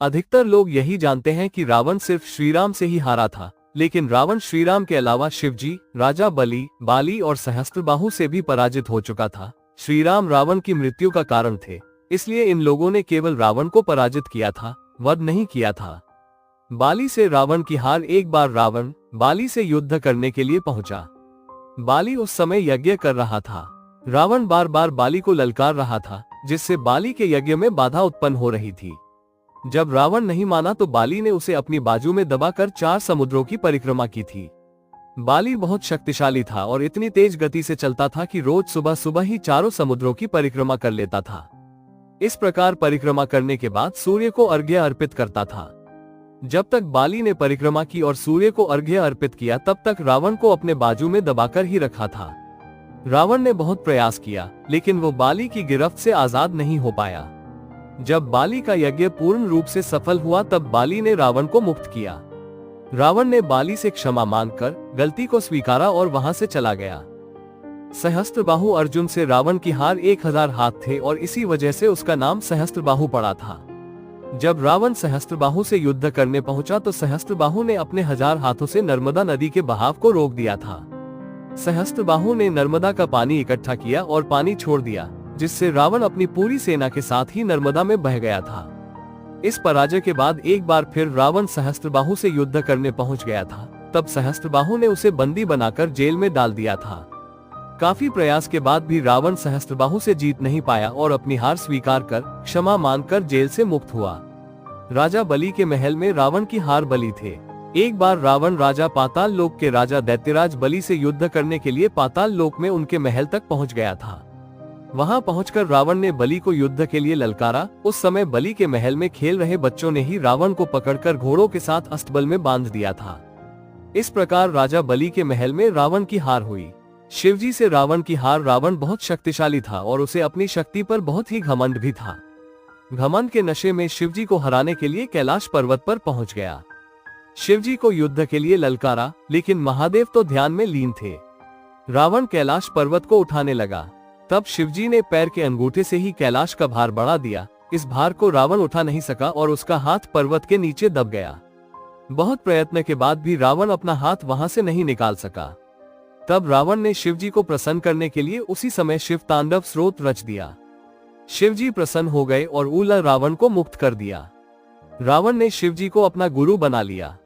अधिकतर लोग यही जानते हैं कि रावण सिर्फ श्रीराम से ही हारा था, लेकिन रावण श्रीराम के अलावा शिवजी, राजा बलि, बाली और सहस्त्रबाहु से भी पराजित हो चुका था। श्रीराम रावण की मृत्यु का कारण थे, इसलिए इन लोगों ने केवल रावण को पराजित किया था, वध नहीं किया था। बाली से रावण की हार। एक बार रावण बाली से युद्ध करने के लिए पहुंचा। बाली उस समय यज्ञ कर रहा था। रावण बार बार बाली को ललकार रहा था, जिससे बाली के यज्ञ में बाधा उत्पन्न हो रही थी। जब रावण नहीं माना तो बाली ने उसे अपनी बाजू में दबाकर 4 समुद्रों की परिक्रमा की थी। बाली बहुत शक्तिशाली था और इतनी तेज गति से चलता था कि रोज सुबह सुबह ही 4 समुद्रों की परिक्रमा कर लेता था। इस प्रकार परिक्रमा करने के बाद सूर्य को अर्घ्य अर्पित करता था। जब तक बाली ने परिक्रमा की और सूर्य को अर्घ्य अर्पित किया, तब तक रावण को अपने बाजू में दबाकर ही रखा था। रावण ने बहुत प्रयास किया, लेकिन वो बाली की गिरफ्त से आजाद नहीं हो पाया। जब बाली का यज्ञ पूर्ण रूप से सफल हुआ, तब बाली ने रावण को मुक्त किया। रावण ने बाली से क्षमा मांगकर गलती को स्वीकारा और वहां से चला गया। सहस्त्रबाहु अर्जुन से रावण की हार 1000 हाथ थे और इसी वजह से उसका नाम सहस्त्रबाहु पड़ा था। जब रावण सहस्त्रबाहु से युद्ध करने पहुंचा तो सहस्त्रबाहु ने अपने 1000 हाथों से नर्मदा नदी के बहाव को रोक दिया था। सहस्त्रबाहु ने नर्मदा का पानी इकट्ठा किया और पानी छोड़ दिया, जिससे रावण अपनी पूरी सेना के साथ ही नर्मदा में बह गया था। इस पराजय के बाद एक बार फिर रावण सहस्त्रबाहु से युद्ध करने पहुंच गया था। तब सहस्त्रबाहु ने उसे बंदी बनाकर जेल में डाल दिया था। काफी प्रयास के बाद भी रावण सहस्त्रबाहु से जीत नहीं पाया और अपनी हार स्वीकार कर क्षमा मांगकर जेल से मुक्त हुआ। राजा बलि के महल में रावण की हार बलि थे। एक बार रावण राजा पाताल लोक के राजा दैत्यराज बलि से युद्ध करने के लिए पाताल लोक में उनके महल तक पहुंच गया था। वहां पहुंचकर रावण ने बलि को युद्ध के लिए ललकारा। उस समय बलि के महल में खेल रहे बच्चों ने ही रावण को पकड़कर घोड़ों के साथ अस्तबल में बांध दिया था। इस प्रकार राजा बलि के महल में रावण की हार हुई। शिवजी से रावण की हार। रावण बहुत शक्तिशाली था और उसे अपनी शक्ति पर बहुत ही घमंड भी था। घमंड के नशे में शिवजी को हराने के लिए कैलाश पर्वत पर पहुंच गया। शिवजी को युद्ध के लिए ललकारा, लेकिन महादेव तो ध्यान में लीन थे। रावण कैलाश पर्वत को उठाने लगा। तब शिवजी ने पैर के अंगूठे से ही कैलाश का भार बढ़ा दिया। इस भार को रावण उठा नहीं सका और उसका हाथ पर्वत के नीचे दब गया। बहुत प्रयत्न के बाद भी रावण अपना हाथ वहां से नहीं निकाल सका। तब रावण ने शिवजी को प्रसन्न करने के लिए उसी समय शिव तांडव स्रोत रच दिया। शिवजी प्रसन्न हो गए और उला रावण को मुक्त कर दिया। रावण ने शिवजी को अपना गुरु बना लिया।